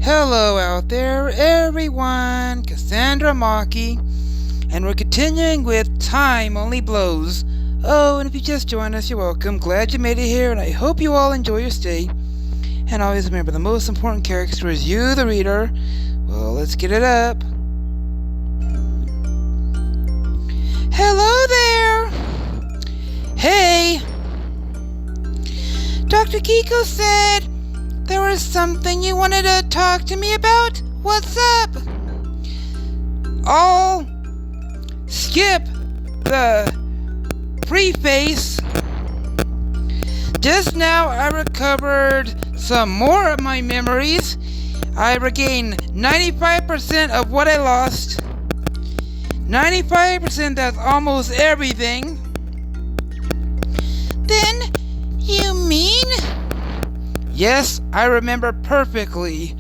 Hello out there, everyone. Cassandra Maki, and we're continuing with Time Only Blows. Oh, and if you just joined us, you're welcome. Glad you made it here, and I hope you all enjoy your stay. And always remember, the most important character is you, the reader. Well, let's get it up. Hello there. Hey. Dr. Kiko said there was something you wanted to talk to me about? What's up? I'll skip the preface. Just now I recovered some more of my memories. I regained 95% of what I lost. 95%, that's almost everything. Then, you mean? Yes, I remember perfectly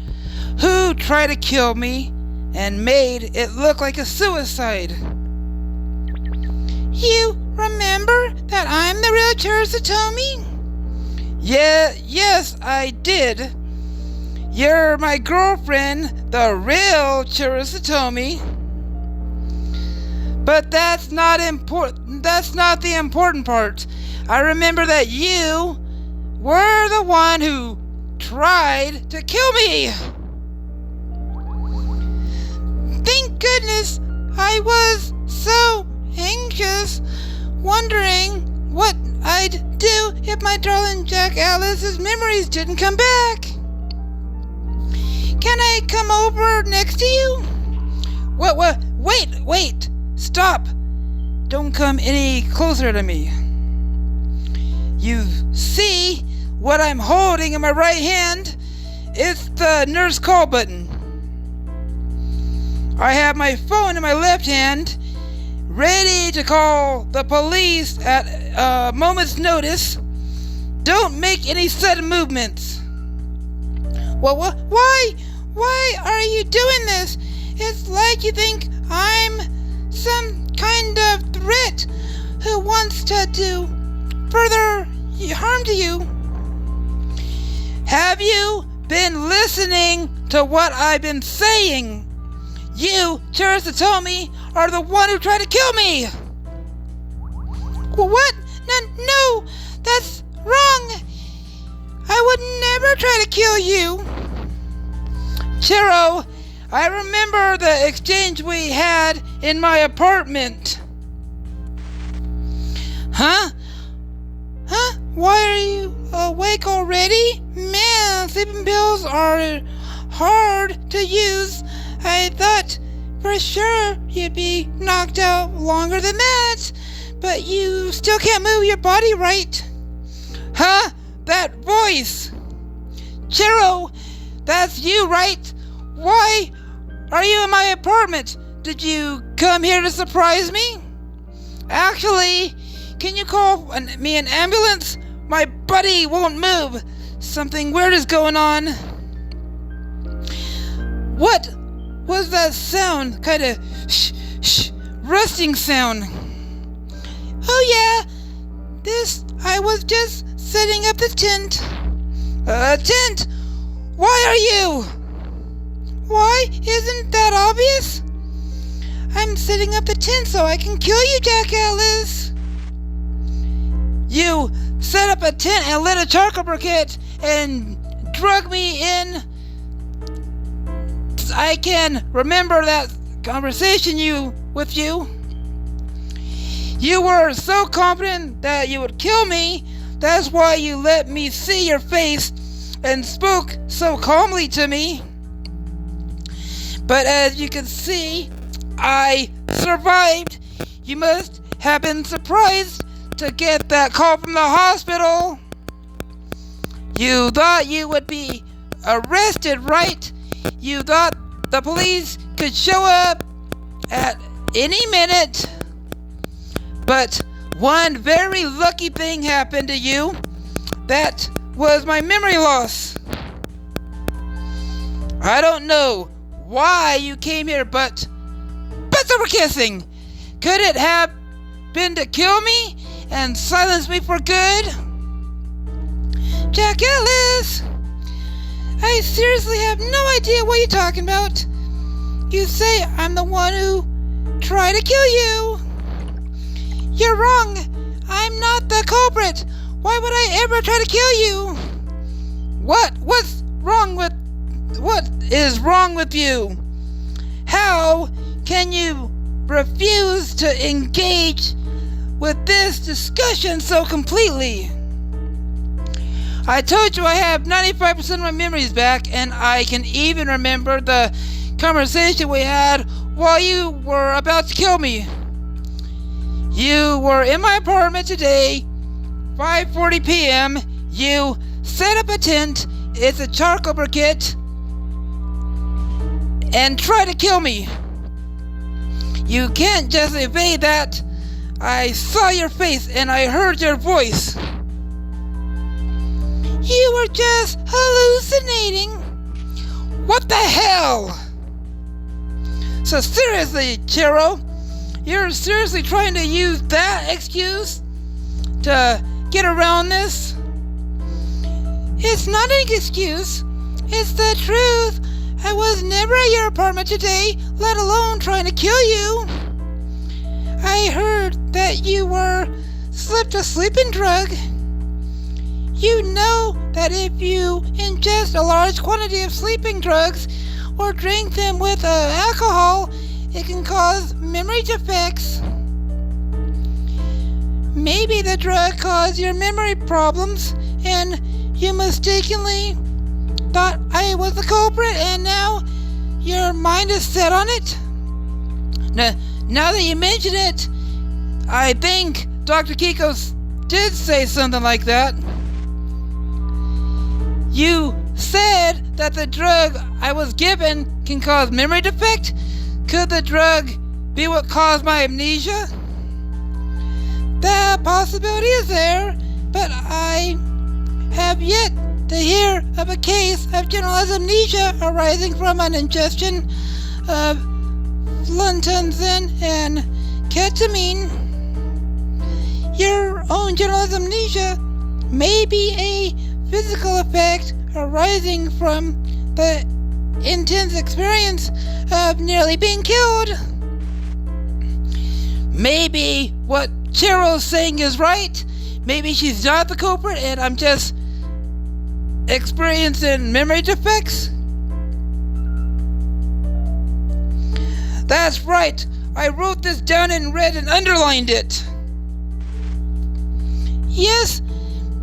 who tried to kill me and made it look like a suicide. You remember that I'm the real Saotome? Yes, I did. You're my girlfriend, the real Saotome. But that's not important. That's not the important part. I remember that you were the one who tried to kill me. Thank goodness. I was so anxious, wondering what I'd do if my darling Jack Alice's memories didn't come back. Can I come over next to you? What? Wait. Stop. Don't come any closer to me. You see what I'm holding in my right hand? It's the nurse call button. I have my phone in my left hand, ready to call the police at a moment's notice. Don't make any sudden movements. Why are you doing this? It's like you think I'm some kind of threat who wants to do further harm to you. Have you been listening to what I've been saying? You, Saotome, are the one who tried to kill me. What? No, that's wrong. I would never try to kill you. Chirol, I remember the exchange we had in my apartment. Huh? Why are you awake already? Man, sleeping pills are hard to use. I thought for sure you'd be knocked out longer than that, but you still can't move your body right. Huh? That voice! Chirol, that's you, right? Why are you in my apartment? Did you come here to surprise me? Actually, can you call me an ambulance? My buddy won't move. Something weird is going on. What was that sound? Kind of rusting sound. Oh yeah, I was just setting up the tent. Tent? Why are you? Why? Isn't that obvious? I'm setting up the tent so I can kill you, Jack Alice. You set up a tent and lit a charcoal briquette and drug me in. I can remember that conversation with you. You were so confident that you would kill me. That's why you let me see your face and spoke so calmly to me. But as you can see, I survived. You must have been surprised to get that call from the hospital. You thought you would be arrested, right? You thought the police could show up at any minute. But one very lucky thing happened to you. That was my memory loss. I don't know why you came here, but so we're kissing. Could it have been to kill me and silence me for good? Jack Alice, I seriously have no idea what you're talking about. You say I'm the one who tried to kill you. You're wrong. I'm not the culprit. Why would I ever try to kill you? What is wrong with you? How can you refuse to engage with this discussion so completely? I told you I have 95% of my memories back, and I can even remember the conversation we had while you were about to kill me. You were in my apartment today, 5:40 p.m. You set up a tent, it's a charcoal briquette, and try to kill me. You can't just evade that. I saw your face and I heard your voice. You were just hallucinating. What the hell? So seriously, Chirol, you're seriously trying to use that excuse to get around this? It's not an excuse. It's the truth. I was never at your apartment today, let alone trying to kill you. I heard that you were slipped a sleeping drug. You know that if you ingest a large quantity of sleeping drugs or drink them with alcohol, it can cause memory defects. Maybe the drug caused your memory problems and you mistakenly thought I was the culprit and now your mind is set on it? Now that you mention it, I think Dr. Kikos did say something like that. You said that the drug I was given can cause memory defect. Could the drug be what caused my amnesia? That possibility is there, but I have yet to hear of a case of generalized amnesia arising from an ingestion of fluntanzin and ketamine. Your own generalized amnesia may be a physical effect arising from the intense experience of nearly being killed. Maybe what Chirol's saying is right. Maybe she's not the culprit and I'm just experiencing memory defects. That's right. I wrote this down in red and underlined it. Yes,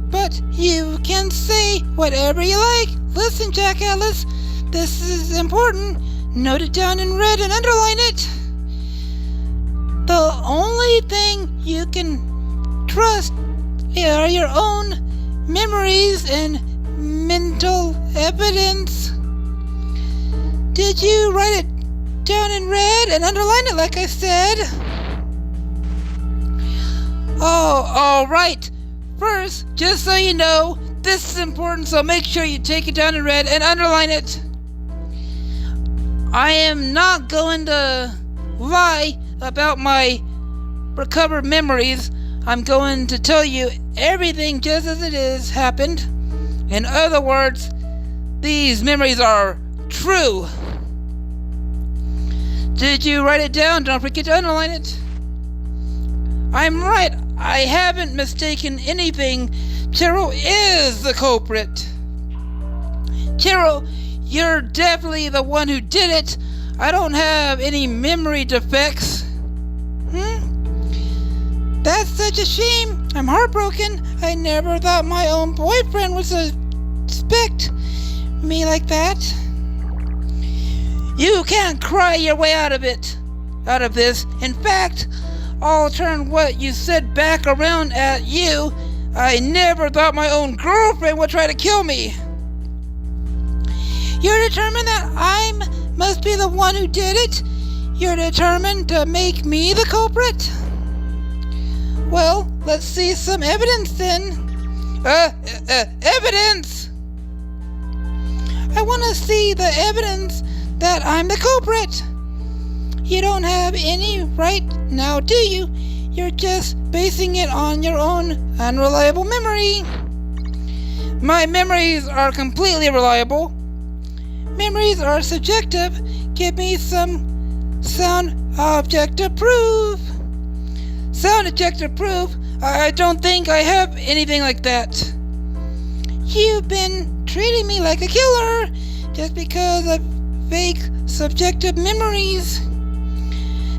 but you can say whatever you like. Listen, Jack Atlas, this is important. Note it down in red and underline it. The only thing you can trust are your own memories and mental evidence. Did you write it down in red and underline it like I said? Oh, all right. First, just so you know, this is important, so make sure you take it down in red and underline it. I am not going to lie about my recovered memories. I'm going to tell you everything just as it is happened. In other words, these memories are true. Did you write it down? Don't forget to underline it. I'm right. I haven't mistaken anything. Chirol is the culprit. Chirol, you're definitely the one who did it. I don't have any memory defects. That's such a shame. I'm heartbroken. I never thought my own boyfriend would suspect me like that. You can't cry your way out of this. In fact, I'll turn what you said back around at you. I never thought my own girlfriend would try to kill me. You're determined that I must be the one who did it? You're determined to make me the culprit? Well, let's see some evidence then. Evidence? I want to see the evidence that I'm the culprit. You don't have any right now, do you? You're just basing it on your own unreliable memory. My memories are completely reliable. memories are subjective. Give me some sound objective proof. Sound objective proof? I don't think I have anything like that. You've been treating me like a killer just because of fake subjective memories.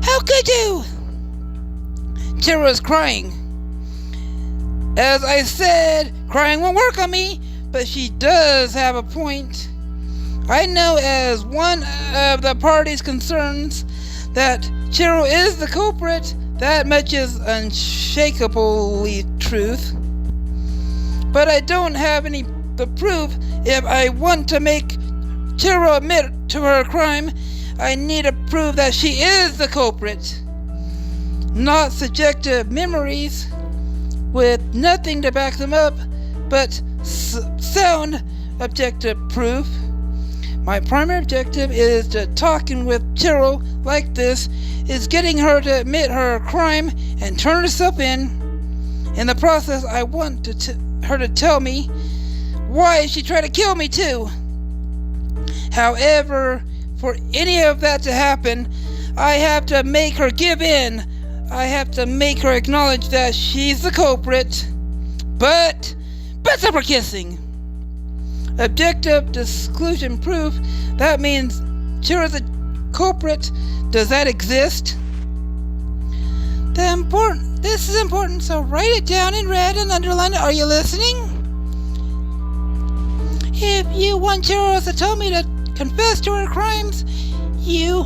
How could you? Chirol's crying. As I said, crying won't work on me, but she does have a point. I know as one of the party's concerns that Chirol is the culprit. That much is unshakably truth. But I don't have any the proof. If I want to make Chirol admit to her crime, I need to prove that she is the culprit. Not subjective memories with nothing to back them up, but sound objective proof. My primary objective is to talking with Chirol like this is getting her to admit her crime and turn herself in. In the process, I want her to tell me why she tried to kill me too. However, for any of that to happen, I have to make her give in. I have to make her acknowledge that she's the culprit. But stop her kissing. Objective disclusion proof. That means Chirol's the culprit. Does that exist? This is important, so write it down in red and underline it. Are you listening? If you want Chirol Saotome to confess to her crimes, you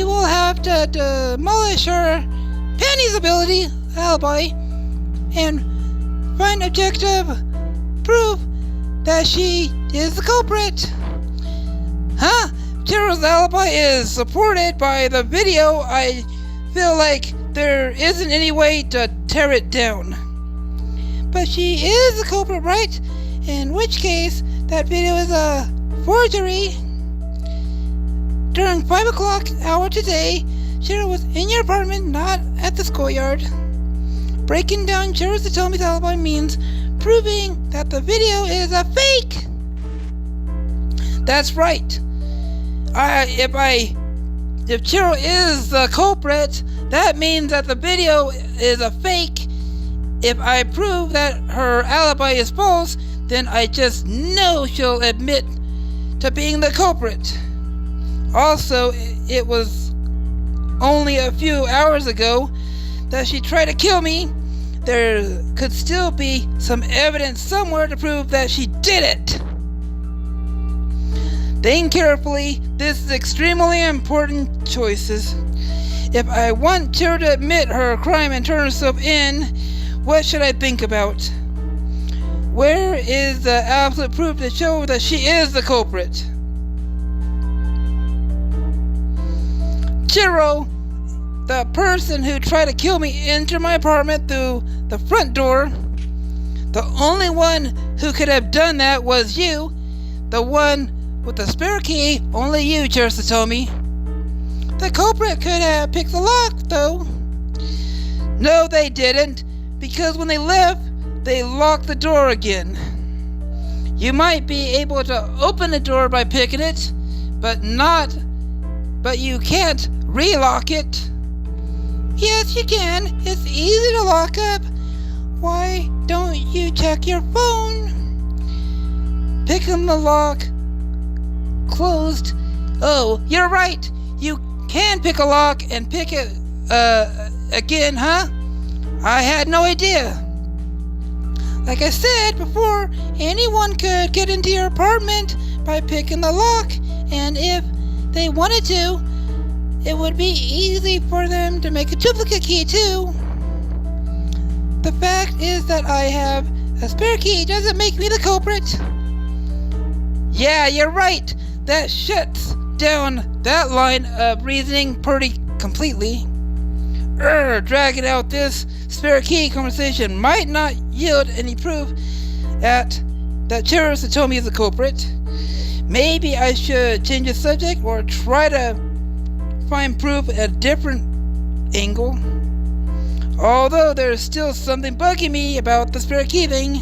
will have to demolish her panties ability alibi and find objective proof that she is the culprit. Huh? Chirol's alibi is supported by the video. I feel like there isn't any way to tear it down. But she is the culprit, right? In which case, that video is a forgery. During 5 o'clock hour today, Chirol was in your apartment, not at the schoolyard. Breaking down Chirol Saotome's alibi means proving that the video is a fake. That's right. If Chirol is the culprit, that means that the video is a fake. If I prove that her alibi is false, then I just know she'll admit to being the culprit. Also, it was only a few hours ago that she tried to kill me. There could still be some evidence somewhere to prove that she did it. Think carefully. This is extremely important choices. If I want Chirol to admit her crime and turn herself in, what should I think about? Where is the absolute proof to show that she is the culprit? Chirol, the person who tried to kill me, entered my apartment through the front door. The only one who could have done that was you. The one with the spare key, only you, Chirol Saotome. The culprit could have picked the lock, though. No, they didn't, because when they left, they locked the door again. You might be able to open the door by picking it, but you can't relock it. Yes, you can. It's easy to lock up. Why don't you check your phone? Picking the lock closed. Oh, you're right. You can pick a lock and pick it again, huh? I had no idea. Like I said before, anyone could get into your apartment by picking the lock, and if they wanted to, it would be easy for them to make a duplicate key too. The fact is that I have a spare key doesn't make me the culprit. Yeah, you're right. That shuts down that line of reasoning pretty completely. Dragging out this spare key conversation might not yield any proof that Chirol Saotome is the culprit. Maybe I should change the subject or try to find proof at a different angle. Although there's still something bugging me about the spare key thing.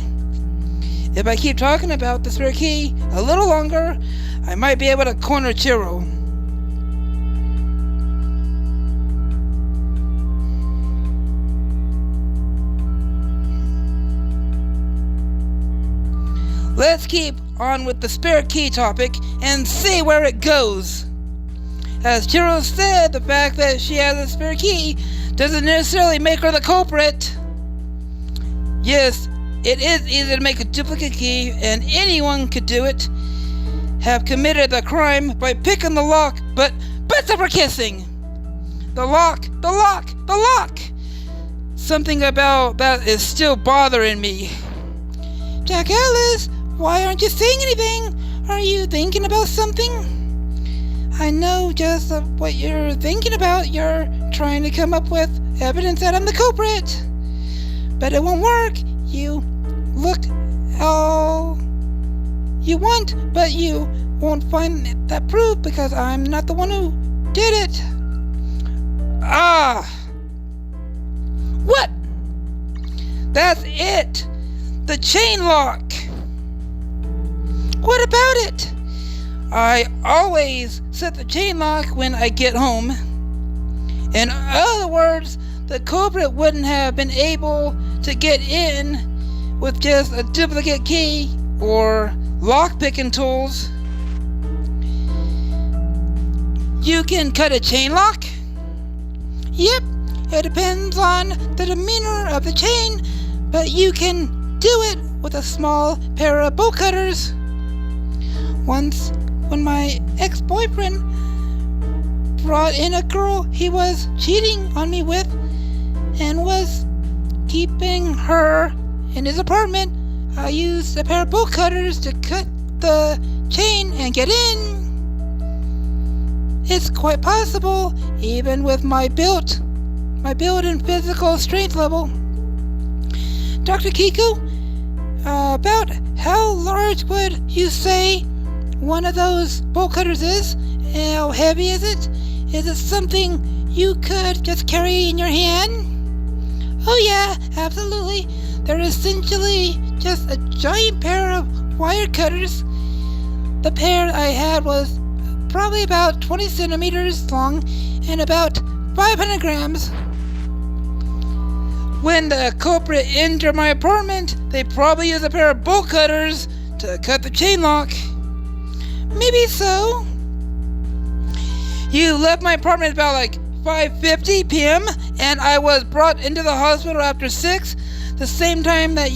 If I keep talking about the spare key a little longer, I might be able to corner Chirol. Let's keep on with the spare key topic and see where it goes. As Chirol said, the fact that she has a spare key doesn't necessarily make her the culprit. Yes, it is easy to make a duplicate key, and anyone could do it. Have committed the crime by picking the lock, but stop her kissing. The lock. Something about that is still bothering me. Jack Alice, why aren't you saying anything? Are you thinking about something? I know just what you're thinking about. You're trying to come up with evidence that I'm the culprit. But it won't work. You look all you want, but you won't find that proof because I'm not the one who did it. What? That's it. The chain lock. What about it? I always set the chain lock when I get home. In other words, the culprit wouldn't have been able to get in with just a duplicate key or lock-picking tools. You can cut a chain lock? Yep, it depends on the demeanor of the chain, but you can do it with a small pair of bolt cutters. Once, when my ex-boyfriend brought in a girl he was cheating on me with and was keeping her in his apartment, I used a pair of bolt cutters to cut the chain and get in. It's quite possible, even with my build and physical strength level. Dr. Kiku, about how large would you say one of those bolt cutters is? How heavy is it? Is it something you could just carry in your hand? Oh yeah, absolutely. They're essentially just a giant pair of wire cutters. The pair I had was probably about 20 centimeters long and about 500 grams. When the culprit entered my apartment, they probably used a pair of bolt cutters to cut the chain lock. Maybe so. You left my apartment about like 5:50 p.m. and I was brought into the hospital after 6, the same time that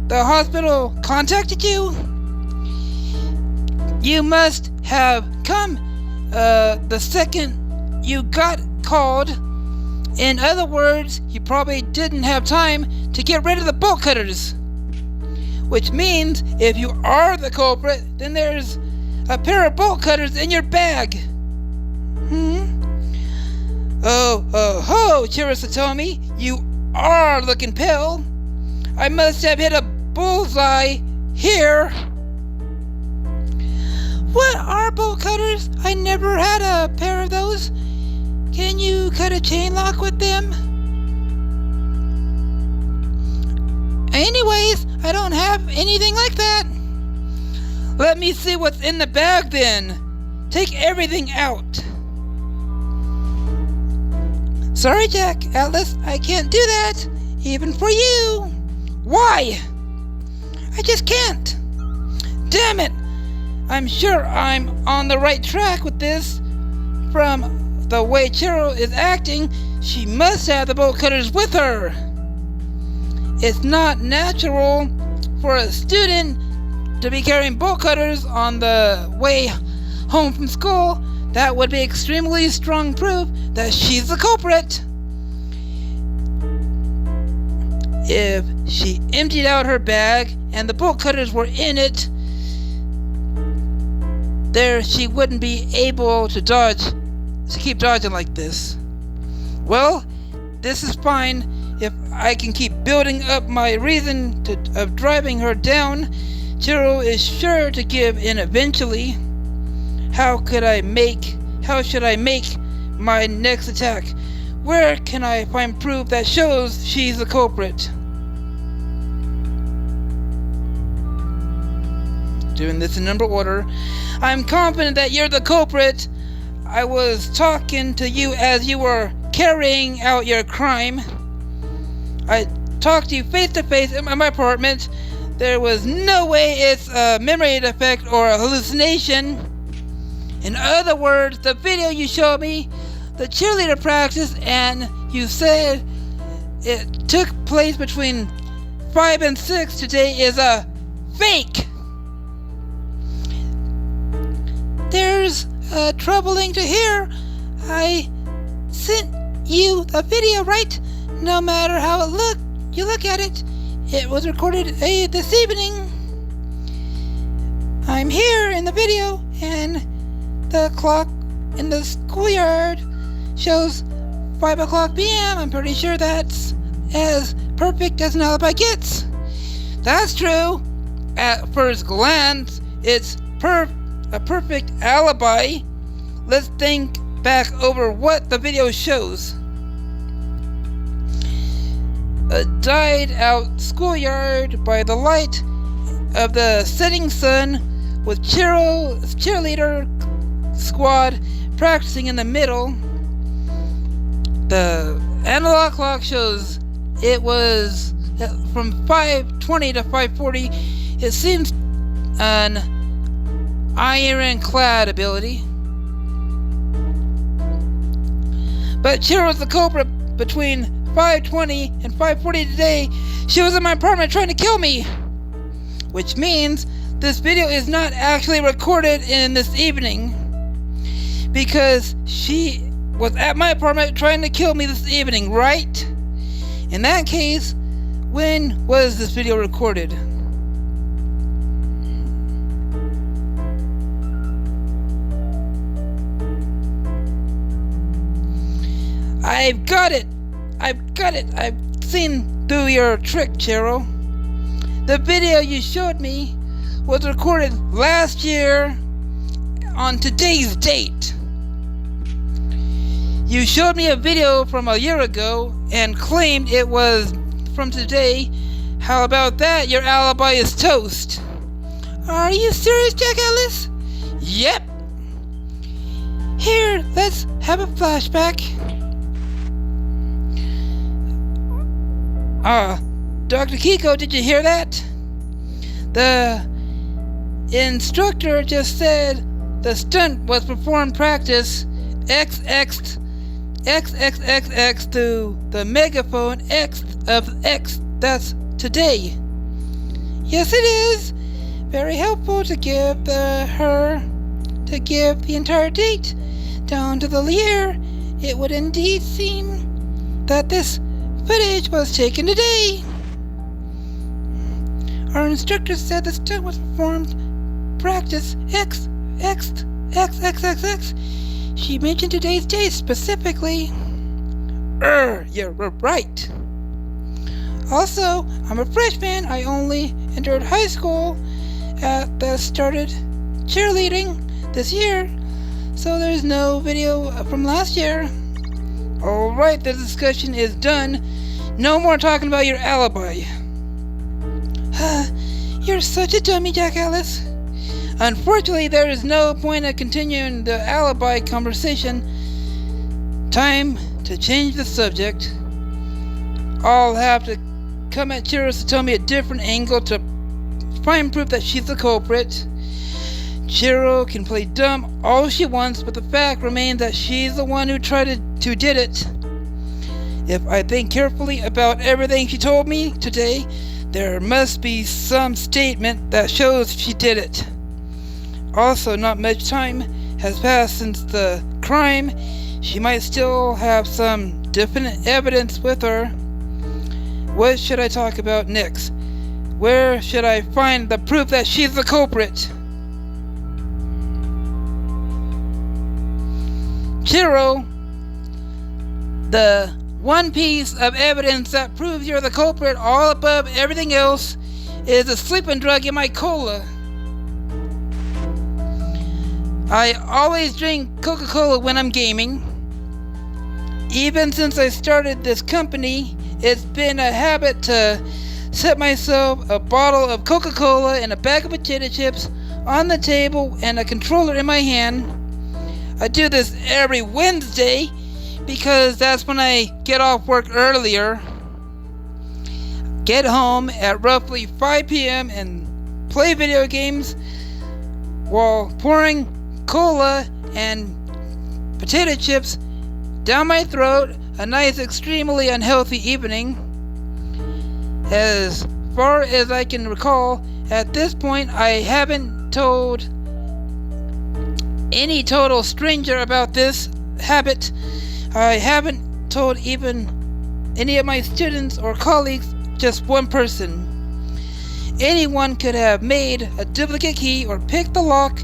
the hospital contacted you. You must have come the second you got called. In other words, you probably didn't have time to get rid of the bolt cutters. Which means if you are the culprit, then there's a pair of bolt cutters in your bag. Oh, Chirol Saotome, you are looking pale. I must have hit a bullseye here. What are bolt cutters? I never had a pair of those. Can you cut a chain lock with them? Anyways, I don't have anything like that. Let me see what's in the bag then. Take everything out. Sorry, Jack Atlas, I can't do that, even for you. Why? I just can't. Damn it! I'm sure I'm on the right track with this. From the way Chirol is acting, she must have the bolt cutters with her. It's not natural for a student to be carrying bolt cutters on the way home from school. That would be extremely strong proof that she's the culprit. If she emptied out her bag and the bolt cutters were in it, there she wouldn't be able to keep dodging like this. Well, this is fine. If I can keep building up my reason of driving her down, Chirol is sure to give in eventually. How should I make my next attack? Where can I find proof that shows she's the culprit? doing this in number order. I'm confident that you're the culprit. I was talking to you as you were carrying out your crime. I talked to you face to face in my apartment. There was no way it's a memory defect or a hallucination. In other words, the video you showed me, the cheerleader practice, and you said it took place between 5 and 6 today is a fake. There's troubling to hear. I sent you the video, right? No matter how you look at it, it was recorded this evening. I'm here in the video, and the clock in the schoolyard shows 5 o'clock p.m. I'm pretty sure that's as perfect as an alibi gets. That's true. At first glance, it's a perfect alibi. Let's think back over what the video shows. A dyed-out schoolyard by the light of the setting sun, with Chirol's cheerleader squad practicing in the middle. The analog clock shows it was from 5:20 to 5:40. It seems an ironclad ability. But Chirol's the culprit. Between 5:20 and 5:40 today, she was in my apartment trying to kill me. Which means this video is not actually recorded in this evening, because she was at my apartment trying to kill me this evening, right? In that case, when was this video recorded? I've got it! I've seen through your trick, Chirol. The video you showed me was recorded last year on today's date. You showed me a video from a year ago and claimed it was from today. How about that? Your alibi is toast. Are you serious, Jack Ellis? Yep. Here, let's have a flashback. Dr. Kiko, did you hear that? The instructor just said the stunt was performed practice XX to the megaphone X of X. That's today. Yes, it is. Very helpful to give the entire date down to the year. It would indeed seem that this footage was taken today. Our instructor said the stunt was performed practice X. She mentioned today's date specifically. You're right. Also, I'm a freshman. I only entered high school at the started cheerleading this year, so there's no video from last year. Alright, the discussion is done. No more talking about your alibi. You're such a dummy, Jack Ellis. Unfortunately, there is no point in continuing the alibi conversation. Time to change the subject. I'll have to come at Chirol to tell me a different angle to find proof that she's the culprit. Chirol can play dumb all she wants, but the fact remains that she's the one who did it. If I think carefully about everything she told me today, there must be some statement that shows she did it. Also, not much time has passed since the crime. She might still have some definite evidence with her. What should I talk about next? Where should I find the proof that she's the culprit? Chirol, the one piece of evidence that proves you're the culprit all above everything else is a sleeping drug in my cola. I always drink Coca-Cola when I'm gaming. Even since I started this company, it's been a habit to set myself a bottle of Coca-Cola and a bag of potato chips on the table and a controller in my hand. I do this every Wednesday because that's when I get off work earlier, get home at roughly 5 p.m. and play video games while pouring cola and potato chips down my throat. A nice, extremely unhealthy evening. As far as I can recall, at this point I haven't told any total stranger about this habit. I haven't told even any of my students or colleagues, just one person. Anyone could have made a duplicate key or picked the lock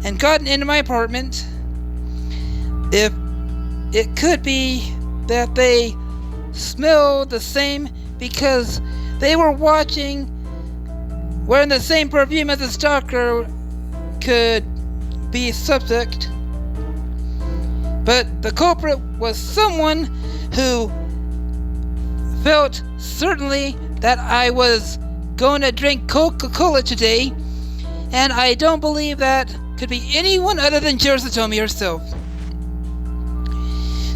and gotten into my apartment. If it could be that they smelled the same because they were wearing the same perfume as a stalker, could be subject. But the culprit was someone who felt certainly that I was going to drink Coca-Cola today, and I don't believe that could be anyone other than Saotome herself.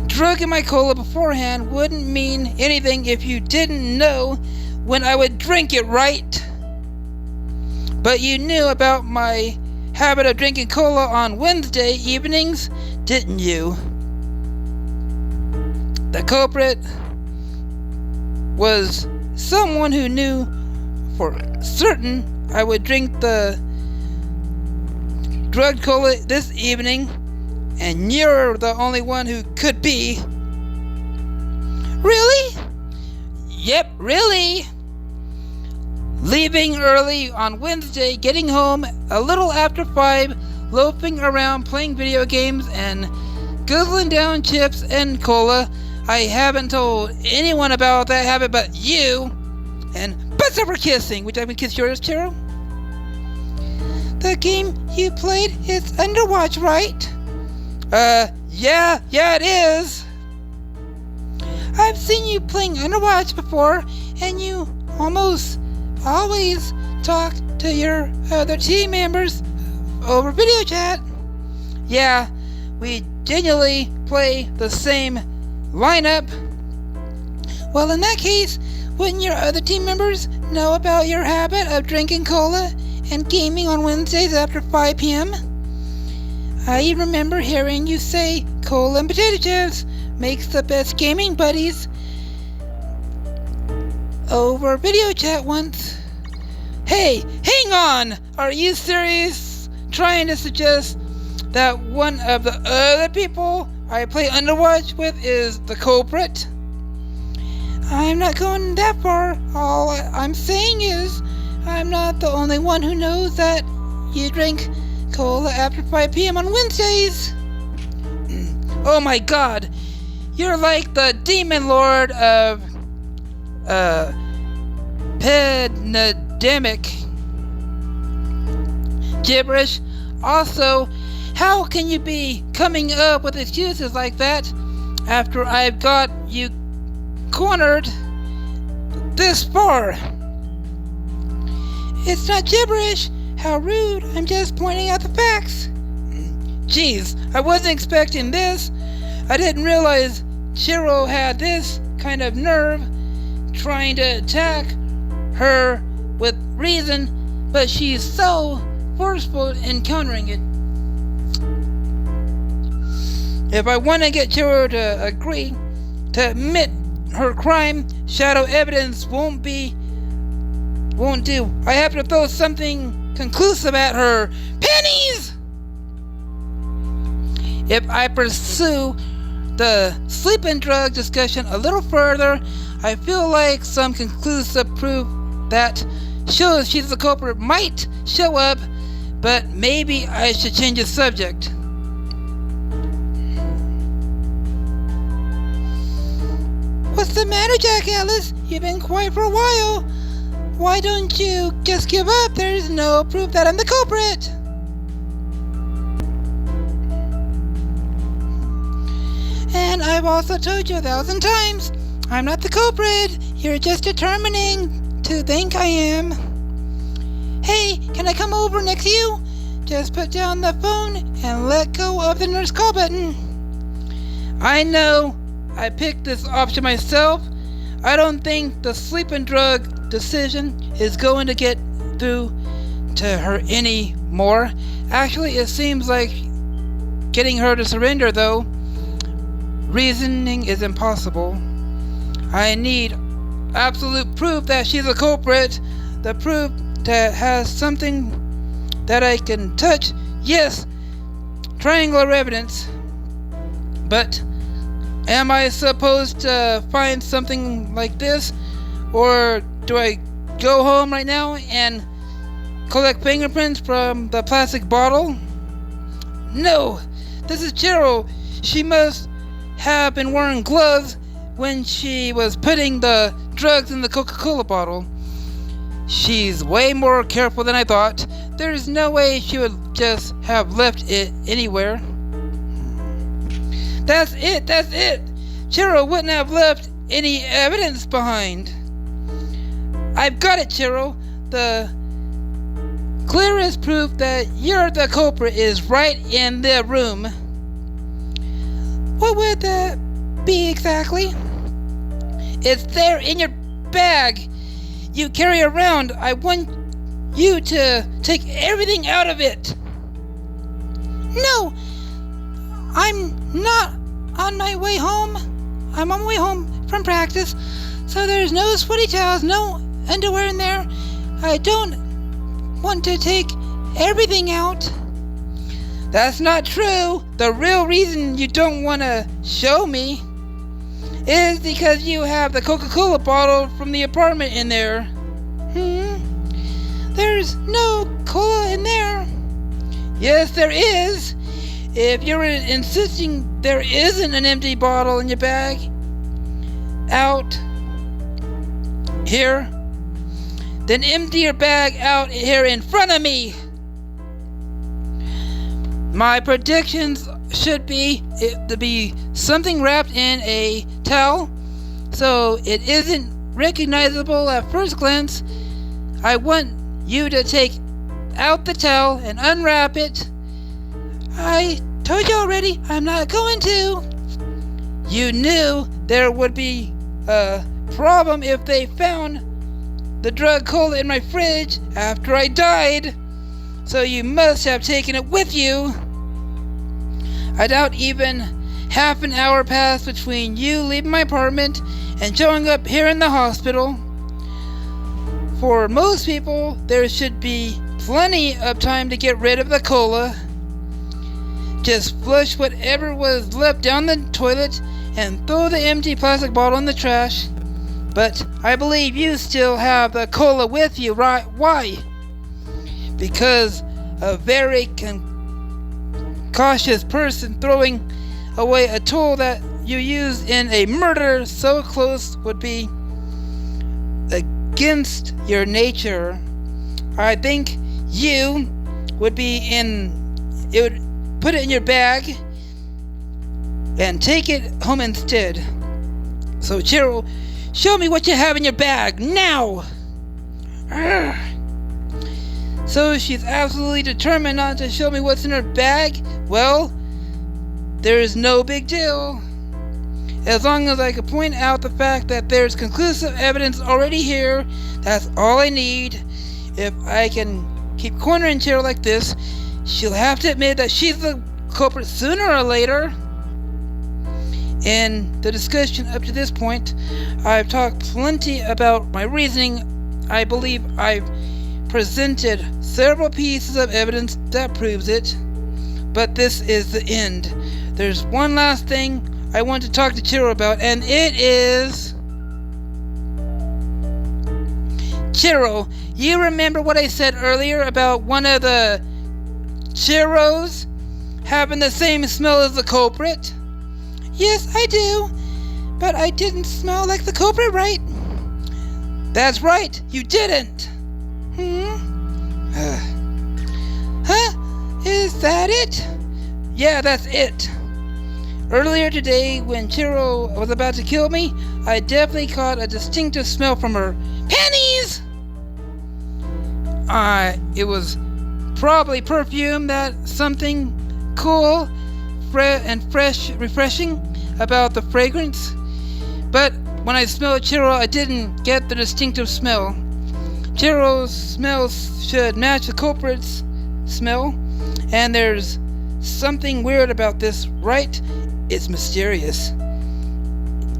Drinking my cola beforehand wouldn't mean anything if you didn't know when I would drink it, right? But you knew about my habit of drinking cola on Wednesday evenings, didn't you? The culprit was someone who knew for certain I would drink the drugged cola this evening, and you're the only one who could be. Really? Yep, really. Leaving early on Wednesday, getting home a little after 5, loafing around playing video games and guzzling down chips and cola. I haven't told anyone about that habit but you. And butts over kissing. Would you like me to kiss yours, Chirol? The game you played is Underwatch, right? Yeah, it is. I've seen you playing Underwatch before, and you almost always talk to your other team members over video chat. Yeah, we genuinely play the same lineup. Well, in that case, wouldn't your other team members know about your habit of drinking cola and gaming on Wednesdays after 5 p.m.? I remember hearing you say cola and potato chips makes the best gaming buddies over video chat once. Hey, hang on! Are you serious? Trying to suggest that one of the other people I play Underwatch with is the culprit? I'm not going that far. All I'm saying is I'm not the only one who knows that you drink cola after 5 p.m. on Wednesdays. Oh my god, you're like the demon lord of Pednademic gibberish. Also, how can you be coming up with excuses like that after I've got you cornered this far? It's not gibberish. How rude. I'm just pointing out the facts. Jeez, I wasn't expecting this. I didn't realize Chirol had this kind of nerve trying to attack her with reason, but she's so forceful in countering it. If I want to get Chirol to agree to admit her crime, shadow evidence won't do. I have to throw something conclusive at her. Pennies! If I pursue the sleeping drug discussion a little further, I feel like some conclusive proof that shows she's the culprit might show up, but maybe I should change the subject. What's the matter, Jack Ellis? You've been quiet for a while. Why don't you just give up? There's no proof that I'm the culprit. And I've also told you 1,000 times, I'm not the culprit. You're just determining to think I am. Hey, can I come over next to you? just put down the phone and let go of the nurse call button. I know I picked this option myself. I don't think the sleeping drug decision is going to get through to her anymore. Actually, it seems like getting her to surrender, though. Reasoning is impossible. I need absolute proof that she's a culprit. The proof that has something that I can touch. Yes, triangular evidence. But am I supposed to find something like this? Or do I go home right now and collect fingerprints from the plastic bottle? No, this is Chirol. She must have been wearing gloves when she was putting the drugs in the Coca-Cola bottle. She's way more careful than I thought. There's no way she would just have left it anywhere. That's it. Chirol wouldn't have left any evidence behind. I've got it, Chirol. The clearest proof that you're the culprit is right in the room. What would that be exactly? It's there in your bag you carry around. I want you to take everything out of it. No, I'm not on my way home. I'm on my way home from practice, so there's no sweaty towels, no underwear in there. I don't want to take everything out. That's not true. The real reason you don't want to show me is because you have the Coca-Cola bottle from the apartment in there. There's no cola in there. Yes, there is. If you're insisting there isn't an empty bottle in your bag out here, then empty your bag out here in front of me. My predictions should be it to be something wrapped in a towel so it isn't recognizable at first glance. I want you to take out the towel and unwrap it. I told you already, I'm not going to. You knew there would be a problem if they found the drug cola in my fridge after I died, so you must have taken it with you. I doubt even half an hour passed between you leaving my apartment and showing up here in the hospital. For most people, there should be plenty of time to get rid of the cola. Just flush whatever was left down the toilet and throw the empty plastic bottle in the trash. But I believe you still have the cola with you, right? Why? Because a very cautious person throwing away a tool that you used in a murder so close would be against your nature. I think you would put it in your bag and take it home instead. So Chirol, show me what you have in your bag now. Urgh. So she's absolutely determined not to show me what's in her bag? Well, there is no big deal. As long as I can point out the fact that there's conclusive evidence already here, that's all I need. If I can keep cornering Chirol like this, she'll have to admit that she's the culprit sooner or later. In the discussion up to this point, I've talked plenty about my reasoning. I believe I've presented several pieces of evidence that proves it. But this is the end. There's one last thing I want to talk to Chirol about, and it is... Chirol, you remember what I said earlier about one of the churros having the same smell as the culprit? Yes, I do. But I didn't smell like the culprit, right? That's right, you didn't. Huh? Is that it? Yeah, that's it. Earlier today, when Chirol was about to kill me, I definitely caught a distinctive smell from her panties! It was probably perfume that something cool and fresh, refreshing about the fragrance. But when I smelled Chirol, I didn't get the distinctive smell. Chirol's smells should match the culprit's smell, and there's something weird about this, right? It's mysterious.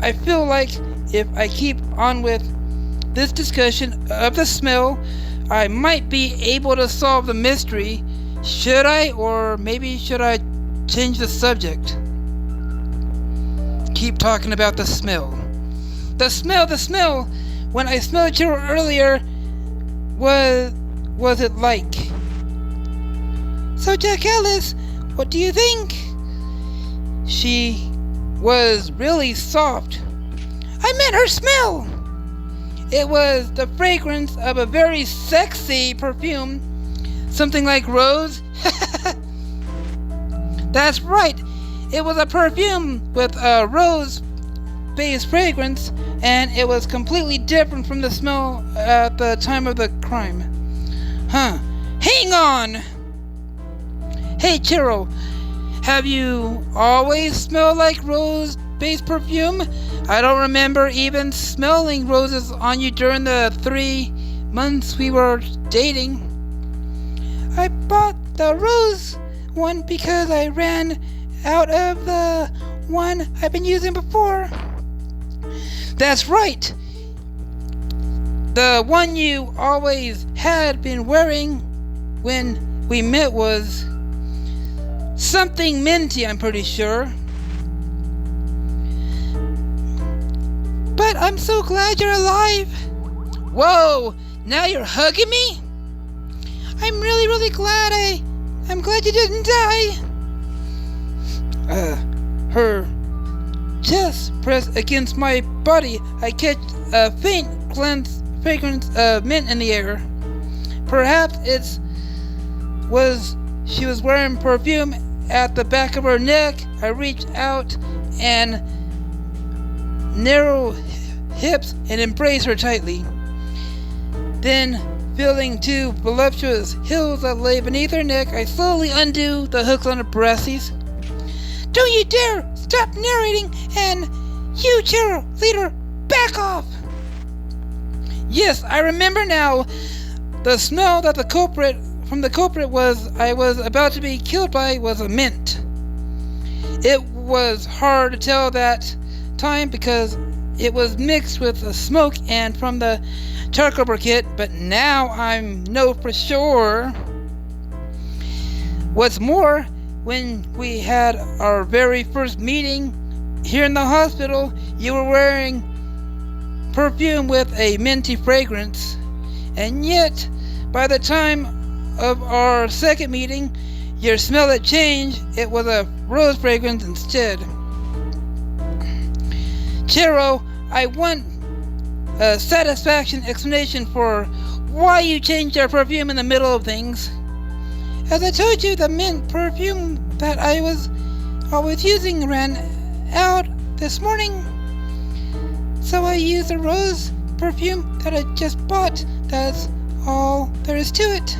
I feel like if I keep on with this discussion of the smell, I might be able to solve the mystery. Should I, or maybe should I change the subject? Keep talking about the smell. The smell. When I smelled Chirol earlier, was it like? So Jack Ellis, what do you think? She was really soft. I meant her smell. It was the fragrance of a very sexy perfume. Something like rose. That's right. It was a perfume with a rose-based fragrance, and it was completely different from the smell at the time of the crime. Hang on! Hey, Chirol, have you always smelled like rose-based perfume? I don't remember even smelling roses on you during the 3 months we were dating. I bought the rose one because I ran out of the one I've been using before. That's right. The one you always had been wearing when we met was something minty, I'm pretty sure. But I'm so glad you're alive. Whoa, now you're hugging me? I'm really glad I'm glad you didn't die. Her chest pressed against my body. I catch a faint fragrance of mint in the air. Perhaps she was wearing perfume at the back of her neck. I reached out and narrow hips and embraced her tightly. Then, feeling two voluptuous hills that lay beneath her neck, I slowly undo the hooks on her breasties. Don't you dare stop narrating, and you, Chirol, leader, back off! Yes, I remember now. The smell that the culprit I was about to be killed by was a mint. It was hard to tell that time because it was mixed with the smoke and from the charcoal briquette, but now I know for sure. What's more, when we had our very first meeting here in the hospital, you were wearing perfume with a minty fragrance, and yet by the time of our second meeting, your smell had changed. It was a rose fragrance instead. Chirol, I want a satisfaction explanation for why you changed your perfume in the middle of things. As I told you, the mint perfume that I was always using ran out this morning, so I used a rose perfume that I just bought. That's all there is to it.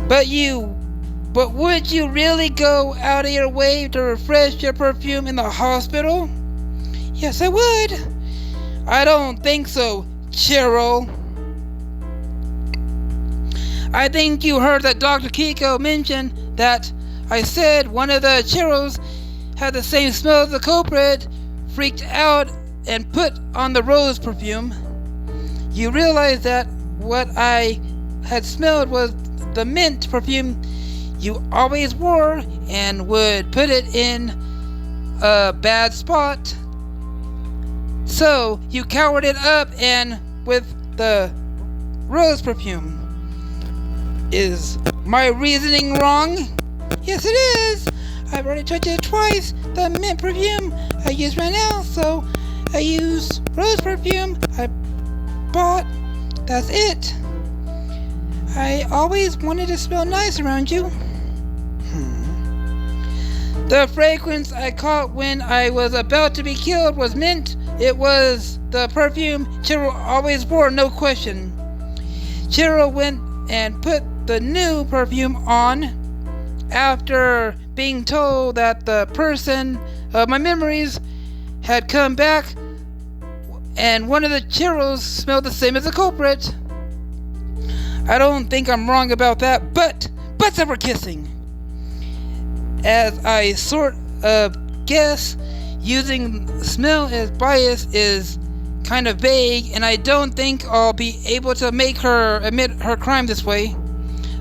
But would you really go out of your way to refresh your perfume in the hospital? Yes, I would. I don't think so, Chirol. I think you heard that Dr. Kiko mention that I said one of the Chirols had the same smell as the culprit, freaked out, and put on the rose perfume. You realize that what I had smelled was the mint perfume you always wore and would put it in a bad spot. So you covered it up and with the rose perfume. Is my reasoning wrong? Yes, it is. I've already touched it twice. The mint perfume I used right now, so I used rose perfume I bought. That's it. I always wanted to smell nice around you. The fragrance I caught when I was about to be killed was mint. It was the perfume Chirol always wore, no question. Chirol went and put the new perfume on after being told that the person of my memories had come back and one of the Chirols smelled the same as the culprit. I don't think I'm wrong about that, but butts that were kissing. As I sort of guess, using smell as bias is kind of vague, and I don't think I'll be able to make her admit her crime this way.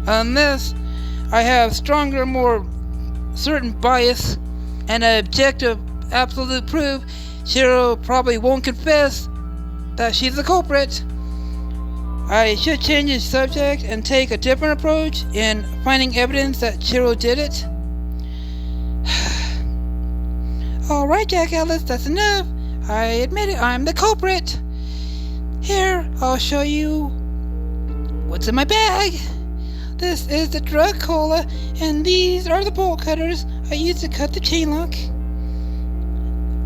Unless I have stronger, more certain bias and objective absolute proof, Chirol probably won't confess that she's the culprit. I should change the subject and take a different approach in finding evidence that Chirol did it. Alright, Jack Ellis, that's enough. I admit it, I'm the culprit. Here, I'll show you what's in my bag. This is the drug cola, and these are the bolt cutters I used to cut the chain lock.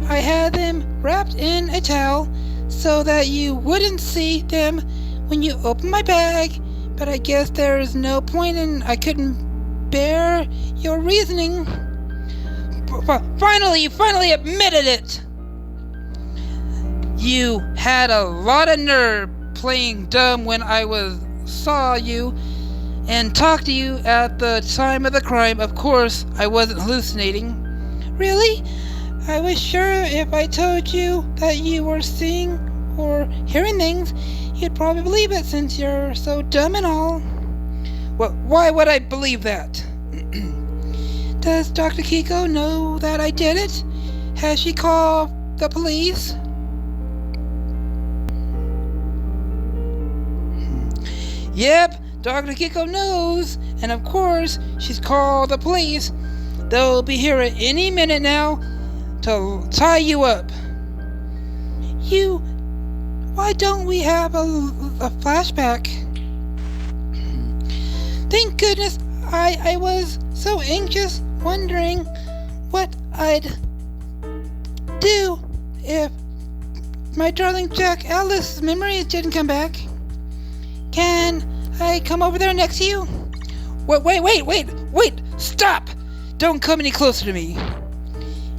I had them wrapped in a towel so that you wouldn't see them when you open my bag, but I guess there is no point and I couldn't bear your reasoning. Finally, you finally admitted it! You had a lot of nerve playing dumb when I saw you and talked to you at the time of the crime. Of course, I wasn't hallucinating. Really? I was sure if I told you that you were seeing or hearing things, you'd probably believe it since you're so dumb and all. Well, why would I believe that? Does Dr. Kiko know that I did it? Has she called the police? Yep, Dr. Kiko knows, and of course, she's called the police. They'll be here at any minute now to tie you up. Why don't we have a flashback? Thank goodness, I was so anxious, wondering what I'd do if my darling Jack Alice's memories didn't come back. Can I come over there next to you? Wait, stop! Don't come any closer to me.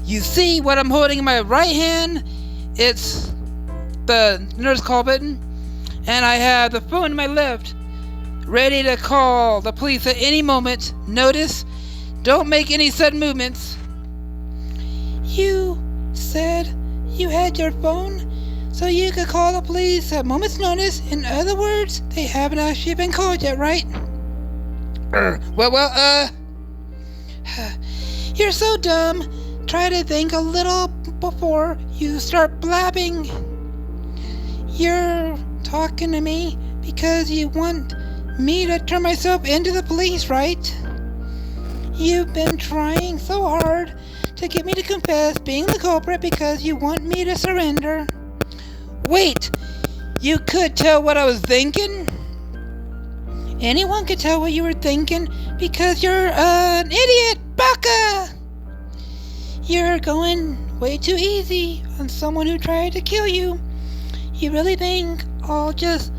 You see what I'm holding in my right hand? It's the nurse call button, and I have the phone in my left, ready to call the police at any moment. Notice, don't make any sudden movements. You said you had your phone so you could call the police at a moment's notice. In other words, they haven't actually been called yet, right? You're so dumb. Try to think a little before you start blabbing. You're talking to me because you want me to turn myself into the police, right? You've been trying so hard to get me to confess being the culprit because you want me to surrender. Wait, you could tell what I was thinking? Anyone could tell what you were thinking because you're an idiot, baka! You're going way too easy on someone who tried to kill you. You really think I'll just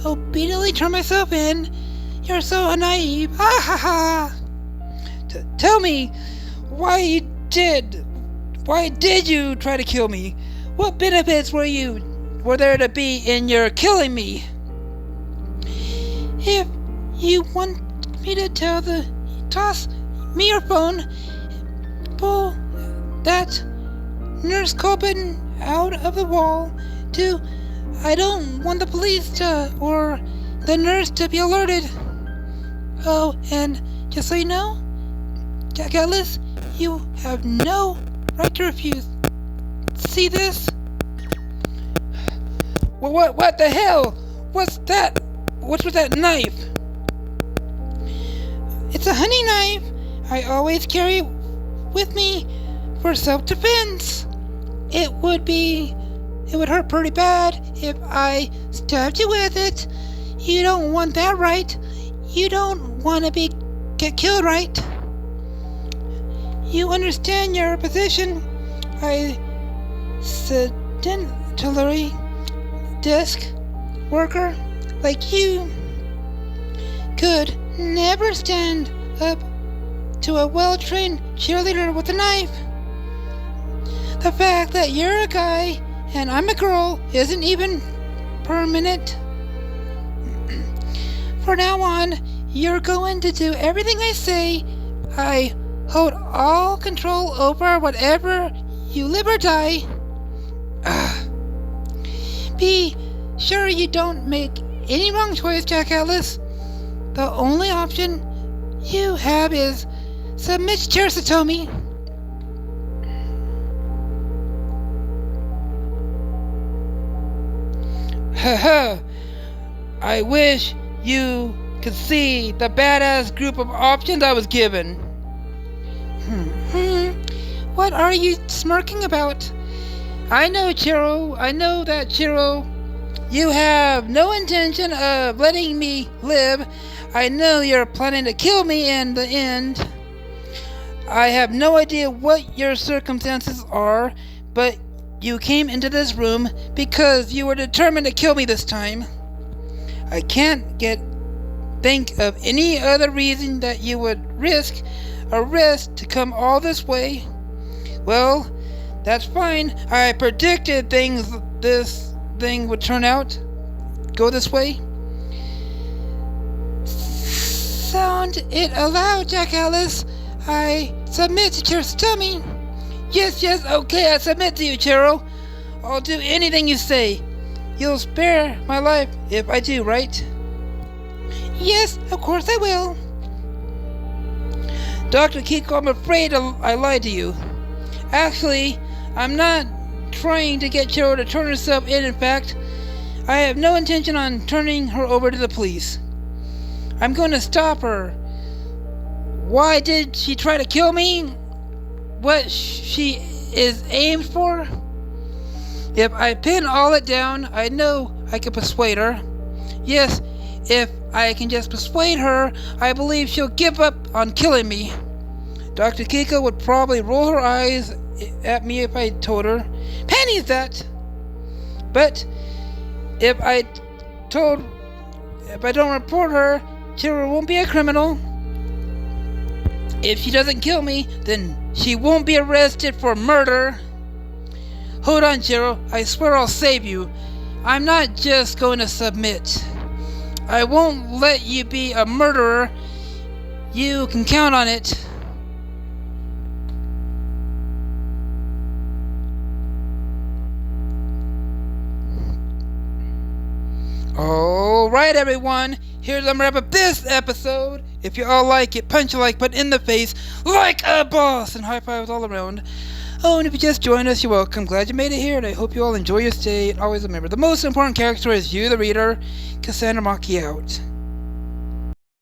obediently turn myself in? You're so naive. Ha ha ha! Tell me, why did you try to kill me? What benefits were there to be in your killing me? If you want me to toss me your phone, pull that nurse Culprit out of the wall, too. I don't want the police or the nurse to be alerted. Oh, and just so you know, Jack Ellis, you have no right to refuse. See this? What the hell? What's that? What's with that knife? It's a hunting knife I always carry with me for self-defense. It would hurt pretty bad if I stabbed you with it. You don't want that, right? You don't want to get killed, right? You understand your position. I sedentary desk worker like you could never stand up to a well-trained cheerleader with a knife. The fact that you're a guy and I'm a girl isn't even permanent. From now on, you're going to do everything I say. I hold all control over whatever you live or die. Be sure you don't make any wrong choice, Jack Atlas. The only option you have is submit to Saotome. Haha, I wish you could see the badass group of options I was given. What are you smirking about? I know, Chirol. I know that, Chirol. You have no intention of letting me live. I know you're planning to kill me in the end. I have no idea what your circumstances are, but you came into this room because you were determined to kill me this time. I can't think of any other reason that you would risk arrest to come all this way. Well, that's fine. I predicted this thing would go this way. Sound it aloud, Jack Atlas. I submit to Saotome. Yes, okay, I submit to you, Chirol. I'll do anything you say. You'll spare my life if I do, right? Yes, of course I will. Dr. Kiko, I'm afraid I lied to you. Actually, I'm not trying to get Chirol to turn herself in. In fact, I have no intention on turning her over to the police. I'm going to stop her. Why did she try to kill me? What she is aimed for? If I pin all it down, I know I can persuade her. Yes, if I can just persuade her, I believe she'll give up on killing me. Dr. Kiko would probably roll her eyes at me if I told her. Pennies that! But if I don't report her, Chirol won't be a criminal. If she doesn't kill me, then she won't be arrested for murder. Hold on, Chirol. I swear I'll save you. I'm not just going to submit. I won't let you be a murderer. You can count on it. Alright, everyone. Here's a wrap up this episode. If you all like it, punch a like button in the face like a boss and high fives all around. Oh, and if you just joined us, you're welcome. Glad you made it here, and I hope you all enjoy your stay. And always remember, the most important character is you, the reader. Cassandra Maki out.